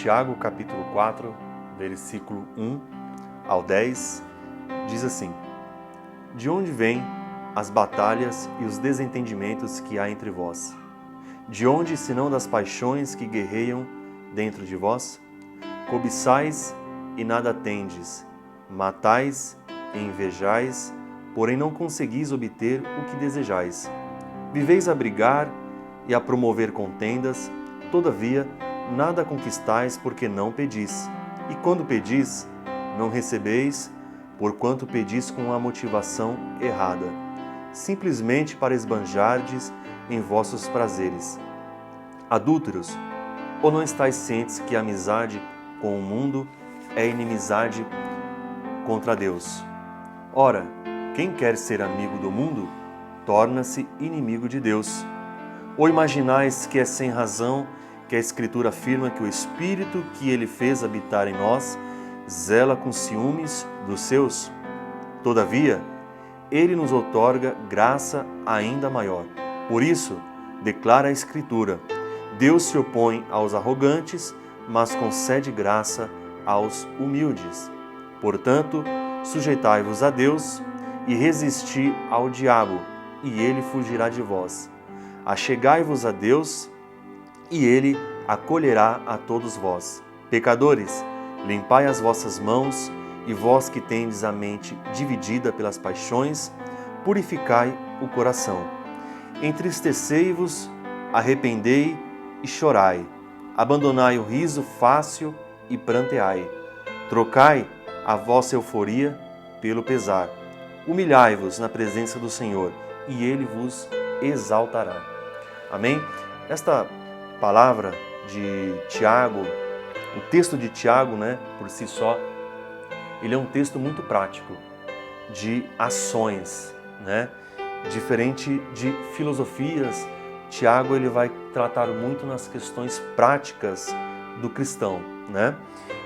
Tiago, capítulo 4, versículo 1 ao 10, diz assim: De onde vêm as batalhas e os desentendimentos que há entre vós? De onde, senão das paixões que guerreiam dentro de vós? Cobiçais e nada tendes, matais e invejais, porém não conseguis obter o que desejais. Viveis a brigar e a promover contendas, todavia nada conquistais porque não pedis. E quando pedis, não recebeis, porquanto pedis com a motivação errada, simplesmente para esbanjardes em vossos prazeres. Adúlteros, ou não estáis cientes que a amizade com o mundo é inimizade contra Deus? Ora, quem quer ser amigo do mundo, torna-se inimigo de Deus. Ou imaginais que é sem razão que a Escritura afirma que o Espírito que Ele fez habitar em nós zela com ciúmes dos seus? Todavia, Ele nos outorga graça ainda maior. Por isso, declara a Escritura: Deus se opõe aos arrogantes, mas concede graça aos humildes. Portanto, sujeitai-vos a Deus e resisti ao diabo, e ele fugirá de vós. Achegai-vos a Deus, e ele acolherá a todos vós. Pecadores, limpai as vossas mãos, e vós que tendes a mente dividida pelas paixões, purificai o coração. Entristecei-vos, arrependei e chorai. Abandonai o riso fácil e pranteai. Trocai a vossa euforia pelo pesar. Humilhai-vos na presença do Senhor, e Ele vos exaltará. Amém? Esta palavra de Tiago, o texto de Tiago, por si só, ele é um texto muito prático, de ações, Diferente de filosofias, Tiago ele vai tratar muito nas questões práticas do cristão,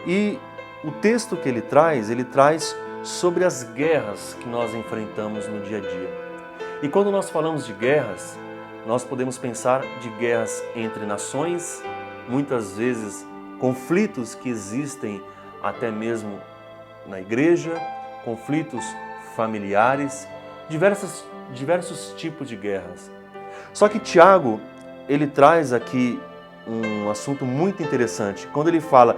E o texto que ele traz sobre as guerras que nós enfrentamos no dia a dia. E quando nós falamos de guerras, nós podemos pensar de guerras entre nações, muitas vezes conflitos que existem até mesmo na igreja, conflitos familiares, diversos tipos de guerras. Só que Tiago, ele traz aqui um assunto muito interessante, quando ele fala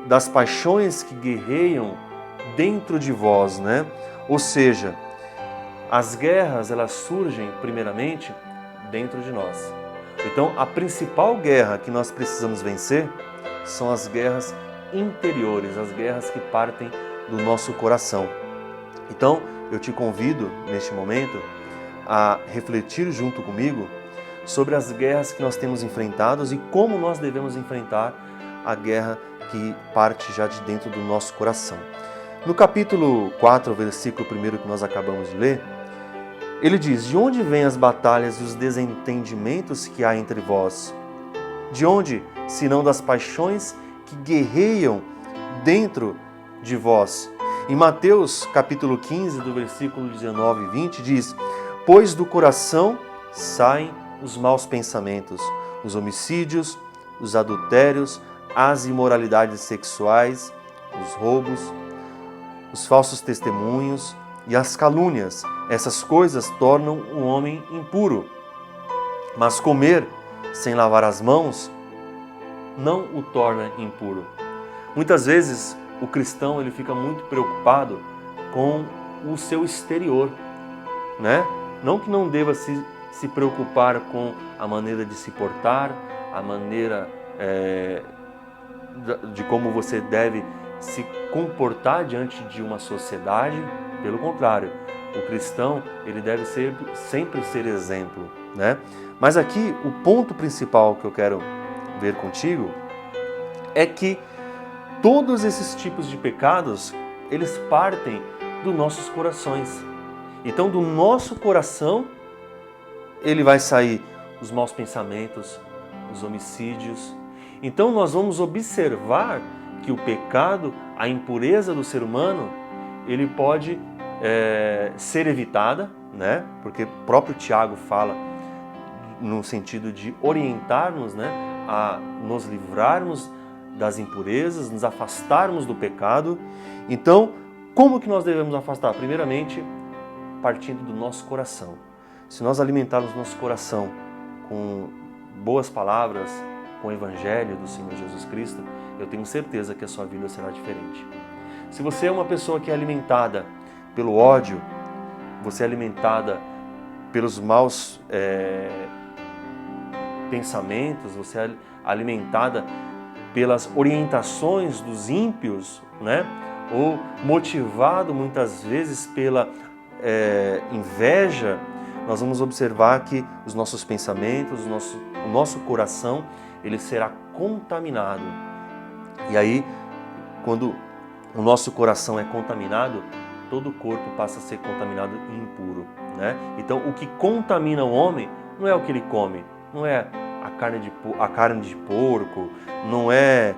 das paixões que guerreiam dentro de vós, Ou seja, as guerras, elas surgem primeiramente dentro de nós. Então, a principal guerra que nós precisamos vencer são as guerras interiores, as guerras que partem do nosso coração. Então, eu te convido, neste momento, a refletir junto comigo sobre as guerras que nós temos enfrentados e como nós devemos enfrentar a guerra que parte já de dentro do nosso coração. No capítulo 4, versículo 1 que nós acabamos de ler, ele diz: De onde vêm as batalhas e os desentendimentos que há entre vós? De onde, senão das paixões que guerreiam dentro de vós? Em Mateus, capítulo 15, do versículo 19 e 20, diz: Pois do coração saem os maus pensamentos, os homicídios, os adultérios, as imoralidades sexuais, os roubos, os falsos testemunhos e as calúnias. Essas coisas tornam o homem impuro. Mas comer sem lavar as mãos não o torna impuro. Muitas vezes o cristão ele fica muito preocupado com o seu exterior, Não que não deva se preocupar com a maneira de se portar, a maneira de como você deve se comportar diante de uma sociedade. Pelo contrário, o cristão ele deve sempre ser exemplo, Mas aqui o ponto principal que eu quero ver contigo é que todos esses tipos de pecados, eles partem dos nossos corações. Então, do nosso coração, ele vai sair os maus pensamentos, os homicídios. Então, nós vamos observar que o pecado, a impureza do ser humano, ele pode ser evitada, Porque o próprio Tiago fala no sentido de orientar-nos, a nos livrarmos das impurezas, nos afastarmos do pecado. Então, como que nós devemos afastar? Primeiramente, partindo do nosso coração. Se nós alimentarmos nosso coração com boas palavras, com o Evangelho do Senhor Jesus Cristo, eu tenho certeza que a sua vida será diferente. Se você é uma pessoa que é alimentada pelo ódio, você é alimentada pelos maus pensamentos, você é alimentada pelas orientações dos ímpios, né? Ou motivado muitas vezes pela inveja, nós vamos observar que os nossos pensamentos, o nosso coração, ele será contaminado. E aí, quando o nosso coração é contaminado, todo o corpo passa a ser contaminado e impuro, né? Então, o que contamina o homem não é o que ele come, não é a carne de porco, não é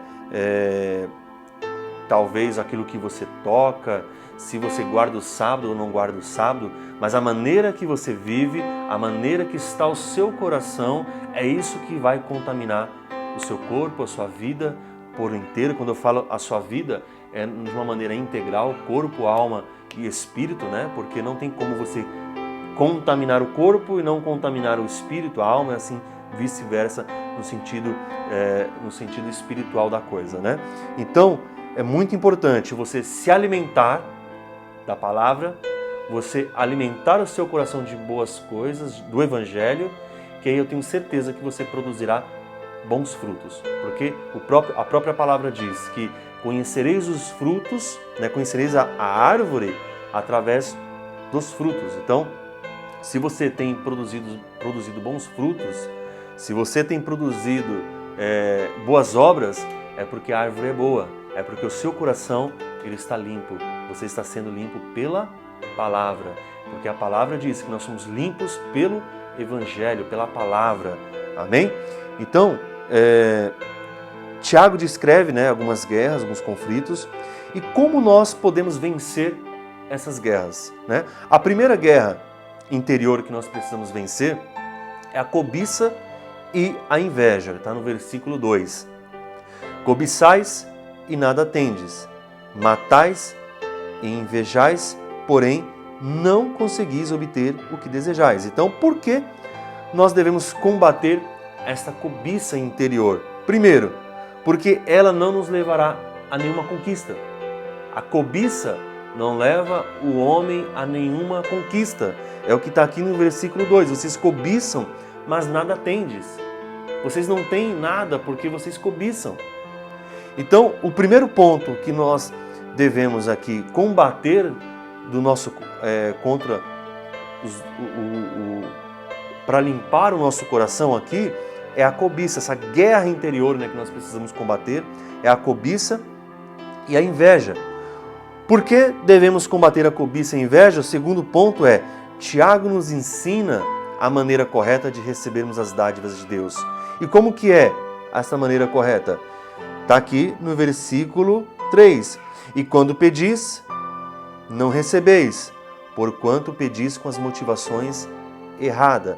talvez aquilo que você toca, se você guarda o sábado ou não guarda o sábado, mas a maneira que você vive, a maneira que está o seu coração, é isso que vai contaminar o seu corpo, a sua vida por inteiro. Quando eu falo a sua vida, é de uma maneira integral, corpo, alma e espírito, né? Porque não tem como você contaminar o corpo e não contaminar o espírito, a alma, assim vice-versa, no sentido espiritual da coisa, né? Então, é muito importante você se alimentar da palavra, você alimentar o seu coração de boas coisas, do Evangelho, que aí eu tenho certeza que você produzirá bons frutos. Porque a própria palavra diz que conhecereis os frutos, né? Conhecereis a árvore através dos frutos. Então, se você tem produzido bons frutos, se você tem produzido boas obras, é porque a árvore é boa, é porque o seu coração ele está limpo, você está sendo limpo pela palavra, porque a palavra diz que nós somos limpos pelo Evangelho, pela palavra, amém? Então, Tiago descreve, né, algumas guerras, alguns conflitos, e como nós podemos vencer essas guerras, né? A primeira guerra interior que nós precisamos vencer é a cobiça e a inveja, está no versículo 2. Cobiçais e nada tendes, matais e invejais, porém não conseguis obter o que desejais. Então, por que nós devemos combater esta cobiça interior? Primeiro, porque ela não nos levará a nenhuma conquista. A cobiça não leva o homem a nenhuma conquista. É o que está aqui no versículo 2. Vocês cobiçam, mas nada tendes. Vocês não têm nada porque vocês cobiçam. Então, o primeiro ponto que nós devemos aqui combater do nosso contra para limpar o nosso coração aqui é a cobiça, essa guerra interior, né, que nós precisamos combater, é a cobiça e a inveja. Por que devemos combater a cobiça e a inveja? O segundo ponto é, Tiago nos ensina a maneira correta de recebermos as dádivas de Deus. E como que é essa maneira correta? Está aqui no versículo 3. E quando pedis, não recebeis, porquanto pedis com as motivações erradas,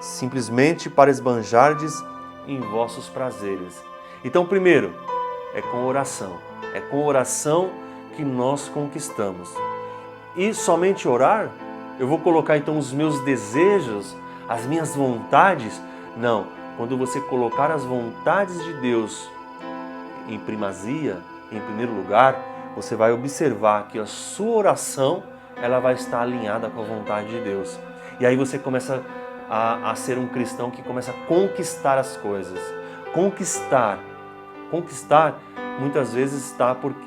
simplesmente para esbanjardes em vossos prazeres. Então, primeiro, é com oração. É com oração que nós conquistamos. E somente orar? Eu vou colocar então os meus desejos, as minhas vontades? Não. Quando você colocar as vontades de Deus em primazia, em primeiro lugar, você vai observar que a sua oração ela vai estar alinhada com a vontade de Deus. E aí você começa a ser um cristão que começa a conquistar as coisas. Conquistar muitas vezes está porque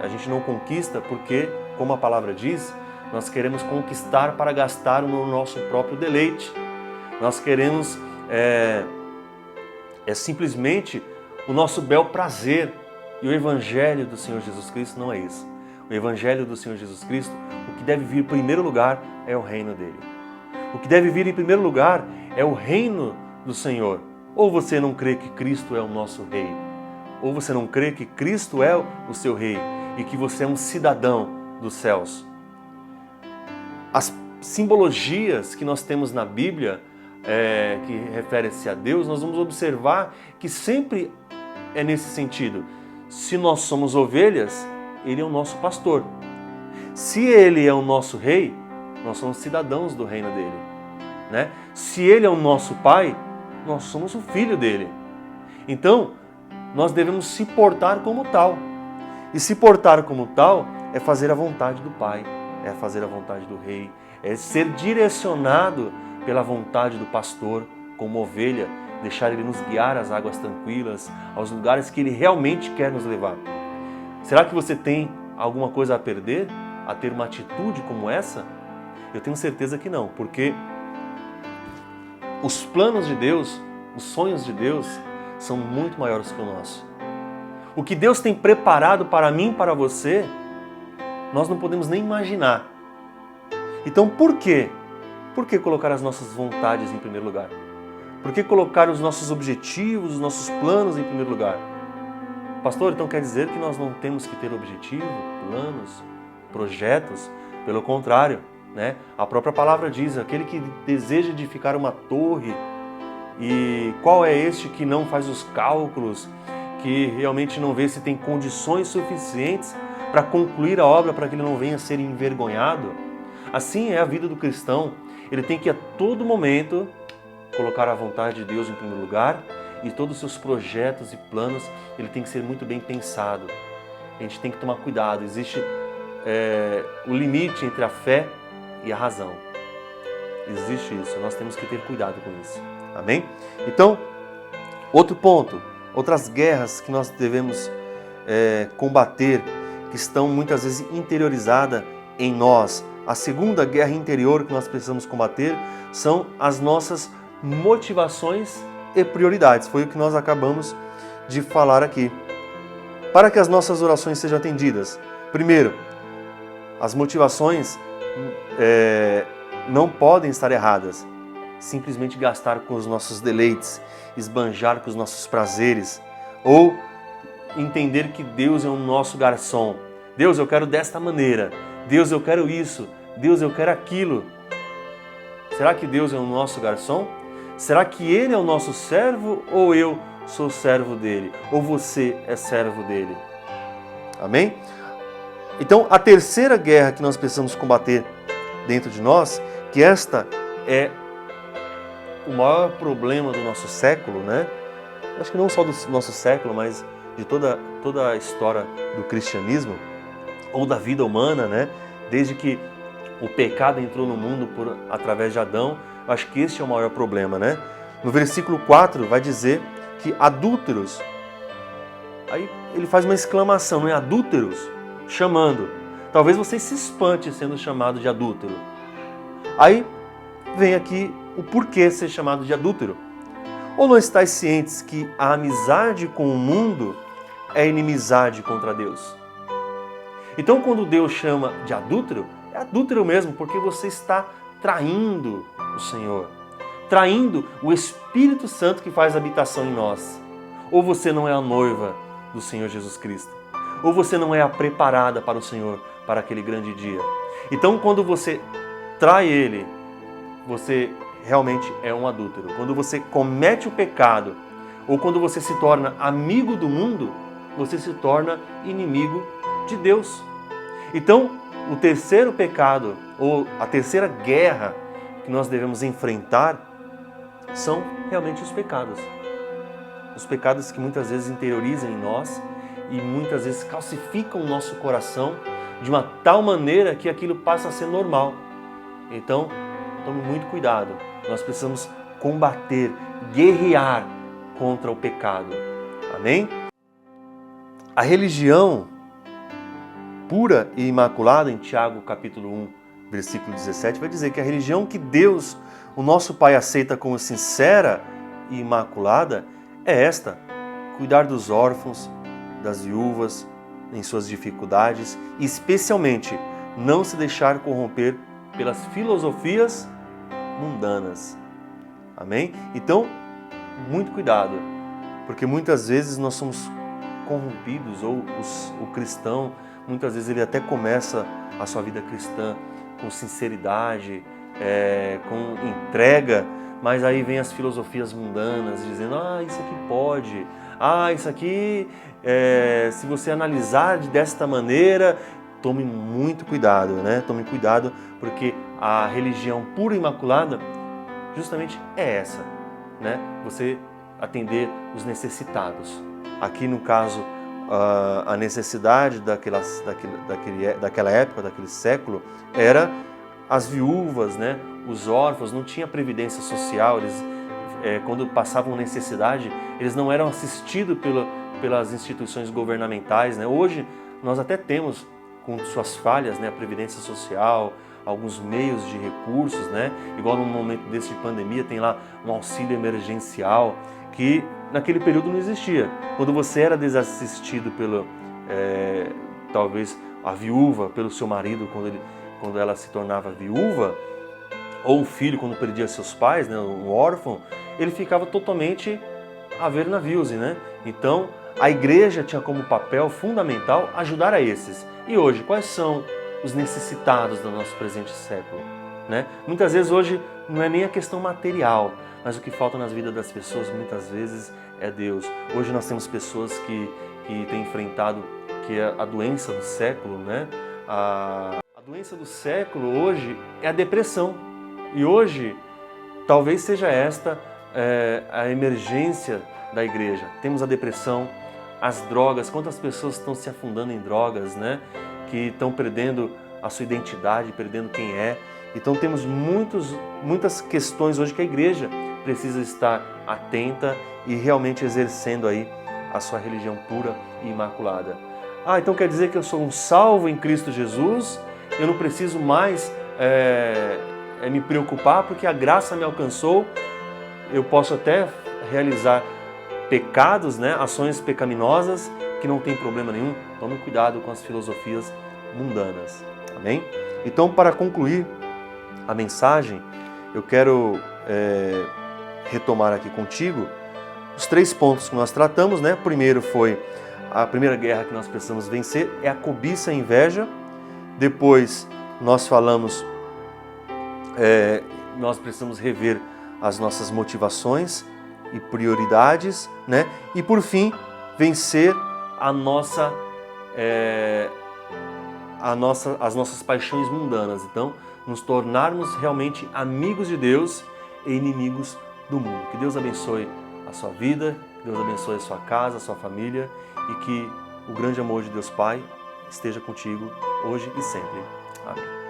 a gente não conquista porque, como a palavra diz, nós queremos conquistar para gastar no nosso próprio deleite. Nós queremos simplesmente o nosso bel prazer. E o Evangelho do Senhor Jesus Cristo não é isso. O Evangelho do Senhor Jesus Cristo, o que deve vir em primeiro lugar é o reino dele. O que deve vir em primeiro lugar é o reino do Senhor. Ou você não crê que Cristo é o nosso rei, ou você não crê que Cristo é o seu rei e que você é um cidadão dos céus. As simbologias que nós temos na Bíblia, que refere-se a Deus, nós vamos observar que sempre é nesse sentido. Se nós somos ovelhas, Ele é o nosso pastor. Se Ele é o nosso rei, nós somos cidadãos do reino dele, né? Se Ele é o nosso pai, nós somos o filho dele. Então, nós devemos se portar como tal. E se portar como tal é fazer a vontade do Pai, é fazer a vontade do Rei, é ser direcionado pela vontade do pastor, como ovelha, deixar Ele nos guiar às águas tranquilas, aos lugares que Ele realmente quer nos levar. Será que você tem alguma coisa a perder, a ter uma atitude como essa? Eu tenho certeza que não, porque os planos de Deus, os sonhos de Deus, são muito maiores que o nosso. O que Deus tem preparado para mim e para você, nós não podemos nem imaginar. Então, por quê? Por que colocar as nossas vontades em primeiro lugar? Por que colocar os nossos objetivos, os nossos planos em primeiro lugar? Pastor, então quer dizer que nós não temos que ter objetivo, planos, projetos? Pelo contrário, né? A própria palavra diz, aquele que deseja edificar uma torre, e qual é este que não faz os cálculos, que realmente não vê se tem condições suficientes para concluir a obra, para que ele não venha a ser envergonhado? Assim é a vida do cristão. Ele tem que a todo momento colocar a vontade de Deus em primeiro lugar, e todos os seus projetos e planos, ele tem que ser muito bem pensado. A gente tem que tomar cuidado. Existe o limite entre a fé e a razão. Existe isso. Nós temos que ter cuidado com isso. Amém? Então, outro ponto, outras guerras que nós devemos combater, que estão muitas vezes interiorizadas em nós. A segunda guerra interior que nós precisamos combater são as nossas motivações e prioridades. Foi o que nós acabamos de falar aqui. Para que as nossas orações sejam atendidas, primeiro, as motivações não podem estar erradas. Simplesmente gastar com os nossos deleites, esbanjar com os nossos prazeres, ou entender que Deus é o nosso garçom. Deus, eu quero desta maneira. Deus, eu quero isso. Deus, eu quero aquilo. Será que Deus é o nosso garçom? Será que Ele é o nosso servo, ou eu sou servo dele? Ou você é servo dele? Amém? Então, a terceira guerra que nós precisamos combater dentro de nós, que esta é o maior problema do nosso século, né? Acho que não só do nosso século, mas de toda a história do cristianismo ou da vida humana, né? Desde que o pecado entrou no mundo através de Adão, acho que este é o maior problema, né? No versículo 4 vai dizer que adúlteros, aí ele faz uma exclamação, não é? Adúlteros, chamando. Talvez você se espante sendo chamado de adúltero. Aí vem aqui o porquê ser chamado de adúltero. Ou não estáis cientes que a amizade com o mundo é inimizade contra Deus? Então, quando Deus chama de adúltero, é adúltero mesmo, porque você está traindo o Senhor, traindo o Espírito Santo que faz habitação em nós. Ou você não é a noiva do Senhor Jesus Cristo, ou você não é a preparada para o Senhor, para aquele grande dia. Então, quando você trai Ele, você realmente é um adúltero. Quando você comete o pecado, ou quando você se torna amigo do mundo, você se torna inimigo de Deus. Então, o terceiro pecado, ou a terceira guerra que nós devemos enfrentar, são realmente os pecados. Os pecados que muitas vezes interiorizam em nós e muitas vezes calcificam o nosso coração de uma tal maneira que aquilo passa a ser normal. Então, tome muito cuidado. Nós precisamos combater, guerrear contra o pecado. Amém? A religião pura e imaculada, em Tiago capítulo 1, versículo 17, vai dizer que a religião que Deus, o nosso Pai, aceita como sincera e imaculada é esta: cuidar dos órfãos, das viúvas, em suas dificuldades, e especialmente não se deixar corromper pelas filosofias mundanas. Amém? Então, muito cuidado, porque muitas vezes nós somos corrompidos, ou o cristão, muitas vezes ele até começa a sua vida cristã com sinceridade, com entrega, mas aí vem as filosofias mundanas dizendo, isso aqui pode, isso aqui, se você analisar desta maneira, tome muito cuidado, né? Tome cuidado, porque a religião pura e imaculada justamente é essa, né? Você atender os necessitados. Aqui no caso, a necessidade daquela época, daquele século, era as viúvas, né? Os órfãos, não tinha previdência social, eles, quando passavam necessidade, eles não eram assistidos pelas instituições governamentais, né? Hoje nós até temos, com suas falhas, né, a previdência social, alguns meios de recursos, né? Igual num momento desse de pandemia, tem lá um auxílio emergencial, que naquele período não existia. Quando você era desassistido talvez a viúva, pelo seu marido, quando ela se tornava viúva, ou o filho quando perdia seus pais, né, um órfão, ele ficava totalmente a ver navios, né? Então, a igreja tinha como papel fundamental ajudar a esses. E hoje, quais são os necessitados do nosso presente século, né? Muitas vezes hoje não é nem a questão material, mas o que falta nas vidas das pessoas muitas vezes é Deus. Hoje nós temos pessoas que têm enfrentado que é a doença do século, né? A doença do século hoje é a depressão. E hoje talvez seja esta a emergência da igreja. Temos a depressão, as drogas, quantas pessoas estão se afundando em drogas, né? Que estão perdendo a sua identidade, perdendo quem é. Então temos muitas questões hoje que a igreja precisa estar atenta e realmente exercendo aí a sua religião pura e imaculada. Então quer dizer que eu sou um salvo em Cristo Jesus, eu não preciso mais me preocupar porque a graça me alcançou, eu posso até realizar pecados, né, ações pecaminosas, que não tem problema nenhum. Tome cuidado com as filosofias mundanas. Amém? Então, para concluir a mensagem, eu quero retomar aqui contigo os 3 pontos que nós tratamos, né? Primeiro foi a primeira guerra que nós precisamos vencer, é a cobiça e a inveja. Depois nós falamos, nós precisamos rever as nossas motivações e prioridades, né? E por fim, vencer as nossas paixões mundanas. Então, nos tornarmos realmente amigos de Deus e inimigos do mundo. Que Deus abençoe a sua vida, que Deus abençoe a sua casa, a sua família e que o grande amor de Deus Pai esteja contigo hoje e sempre. Amém.